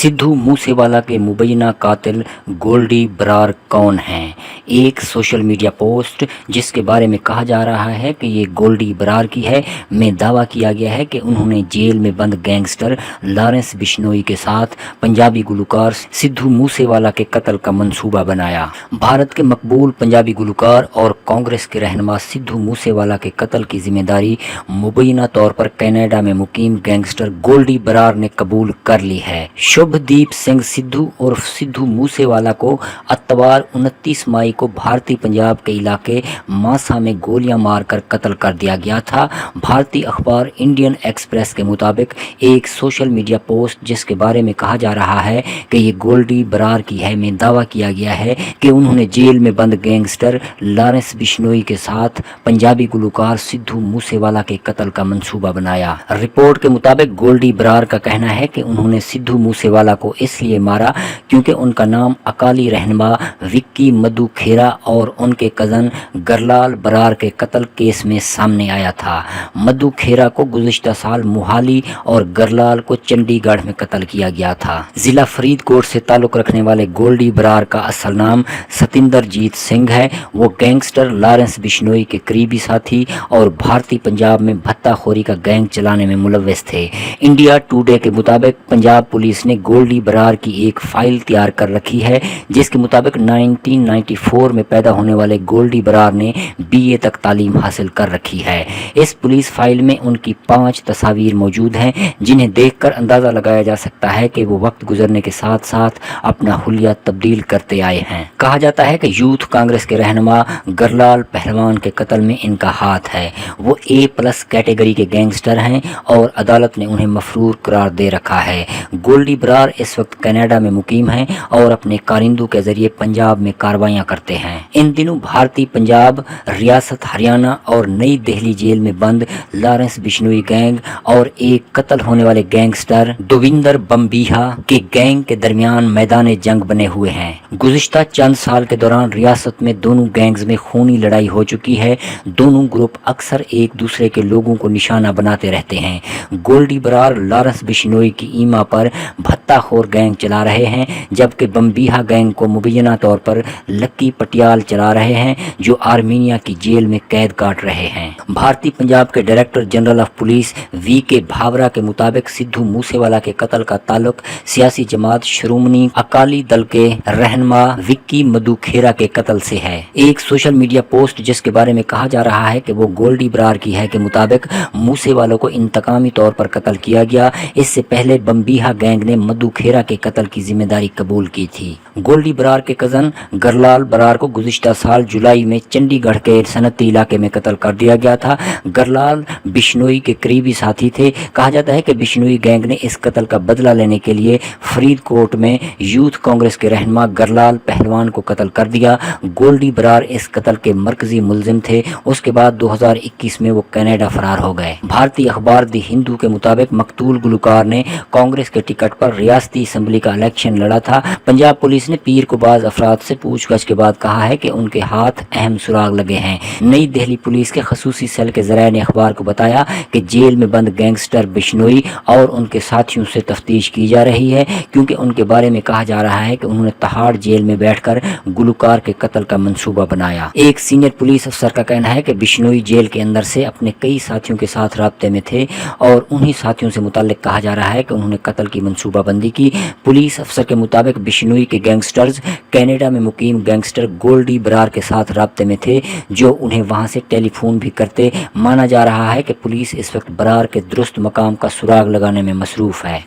सिद्धू मूसेवाला के मुबैना कातिल गोल्डी बरार कौन हैं? एक सोशल मीडिया पोस्ट जिसके बारे में कहा जा रहा है कि ये गोल्डी बरार की है, में दावा किया गया है कि उन्होंने जेल में बंद गैंगस्टर लॉरेंस बिश्नोई के साथ पंजाबी गुलकार सिद्धू मूसेवाला के कत्ल का मंसूबा बनाया। भारत के मकबूल पंजाबी गुलकार और कांग्रेस के रहनुमा सिद्धू मूसेवाला के कत्ल की जिम्मेदारी मुबैना तौर पर कनाडा में मुकीम गैंगस्टर गोल्डी बरार ने कबूल कर ली है। शुभदीप सिंह सिद्धू और सिद्धू मूसेवाला को अतवार 29 मई को भारतीय पंजाब के इलाके मासा में गोलियां मारकर कत्ल कर दिया गया था। भारतीय अखबार इंडियन एक्सप्रेस के मुताबिक एक सोशल मीडिया पोस्ट जिसके बारे में कहा जा रहा है कि ये गोल्डी बरार की है, में दावा किया गया है कि उन्होंने जेल में बंद गैंगस्टर लॉरेंस बिश्नोई के साथ पंजाबी गुलकार सिद्धू मूसेवाला के कत्ल का मंसूबा बनाया। रिपोर्ट के मुताबिक गोल्डी बरार का कहना है कि उन्होंने सिद्धू मूसेवाला को इसलिए मारा क्योंकि उनका नाम अकाली रहनुमा विक्की मधु खेरा और उनके कज़न गरलाल बरार के कत्ल केस में सामने आया था। मधु खेरा को गुज़िश्ता साल मोहाली और गरलाल को चंडीगढ़ में कत्ल किया गया था। जिला फरीदकोट से ताल्लुक़ रखने वाले गोल्डी बरार का असल नाम सतिंदरजीत सिंह है। वो गैंगस्टर लॉरेंस बिश्नोई के करीबी साथी और भारतीय पंजाब में भत्ताखोरी का गैंग चलाने में मुलव्वस थे। इंडिया टुडे के मुताबिक पंजाब पुलिस ने गोल्डी बरार की एक फाइल तैयार कर रखी है जिसके मुताबिक 1994 में पैदा होने वाले गोल्डी बरार ने बीए तक तालीम हासिल कर रखी है। इस पुलिस फाइल में उनकी 5 तस्वीर मौजूद हैं जिन्हें देखकर अंदाज़ा लगाया जा सकता है कि वो वक्त गुजरने के साथ साथ अपना हुलिया तब्दील करते आए हैं। कहा जाता है कि यूथ कांग्रेस के रहनुमा गरलाल पहलवान के कत्ल में इनका हाथ है। वो A+ कैटेगरी के गैंगस्टर हैं और अदालत ने उन्हें मफरूर करार दे रखा है। गोल्डी बरार इस वक्त कनाडा में मुकीम हैं और अपने कारिंदों के जरिए पंजाब में कार्रवाइयां करते हैं। इन दिनों भारतीय पंजाब, रियासत हरियाणा और नई दिल्ली जेल में बंद लॉरेंस बिश्नोई गैंग और एक कत्ल होने वाले गैंगस्टर दोविंदर बम्बीहा के गैंग के दरमियान मैदान जंग बने हुए हैं। गुज़िश्ता चंद साल के दौरान रियासत में दोनों गैंग्स में खूनी लड़ाई हो चुकी है। दोनों ग्रुप अक्सर एक दूसरे के लोगों को निशाना बनाते रहते हैं। गोल्डी बरार लॉरेंस बिश्नोई की ईमा पर भत्ताखोर गैंग चला रहे हैं जबकि बम्बीहा गैंग को मुबैना तौर पर लक्की पटियाल चला रहे हैं जो आर्मीनिया की जेल में कैद काट रहे हैं। भारतीय पंजाब के director general of police VK भावरा के मुताबिक सिद्धू मूसेवाला के कत्ल का ताल्लुक सियासी जमात श्रोमणी अकाली दल के रहनुमा विक्की मधु खेरा के कत्ल से है। एक सोशल मीडिया पोस्ट जिसके बारे में कहा जा रहा है कि वो गोल्डी बरार की है के मुताबिक मूसेवाला को इंतकामी तौर पर कत्ल किया गया। इससे पहले बम्बीहा गैंग ने मधु खेरा के कत्ल की जिम्मेदारी कबूल की थी। गोल्डी बरार के कज़न गरलाल बरार को गुज़िश्ता साल जुलाई में चंडीगढ़ के सनती इलाके में कत्ल कर दिया गया था। गरलाल बिश्नोई के करीबी साथी थे। कहा जाता है कि बिश्नोई गैंग ने इस कत्ल का बदला लेने के लिए फरीदकोट में यूथ कांग्रेस के रहनुमा गरलाल पहलवान को कत्ल कर दिया। गोल्डी बरार इस कत्ल के मरकजी मुलजिम थे। उसके बाद 2021 में वो कनाडा फरार हो गए। भारतीय अखबार द हिंदू के मुताबिक मकतूल गुलकार ने कांग्रेस के टिकट पर रियासती असम्बली का इलेक्शन लड़ा था। पंजाब पुलिस ने पीर को बाज अफराद से पूछताछ के बाद कहा है कि उनके हाथ अहम सुराग लगे हैं। नई दिल्ली पुलिस के खसूसी सेल के ज़राए ने अखबार को बताया कि जेल में बंद गैंगस्टर बिश्नोई और उनके साथियों से तफ्तीश की जा रही है क्योंकि उनके बारे में कहा जा रहा है कि उन्होंने तहाड़ जेल में बैठकर गुलकार के कत्ल का मंसूबा बनाया। एक सीनियर पुलिस अफसर का कहना है कि बिश्नोई जेल के अंदर से अपने कई साथियों के साथ राब्ते में थे और उन्हीं साथियों से मुताल्लिक कहा जा रहा है कि उन्होंने कत्ल की मंसूबाबंदी की। पुलिस अफसर के मुताबिक बिश्नोई के गैंगस्टर्स कनाडा में मुकीम गैंगस्टर गोल्डी बरार के साथ राब्ते में थे जो उन्हें वहां से टेलीफोन भी करते। माना जा रहा है कि पुलिस इस वक्त बरार के दुरुस्त मकाम का सुराग लगाने में मसरूफ है।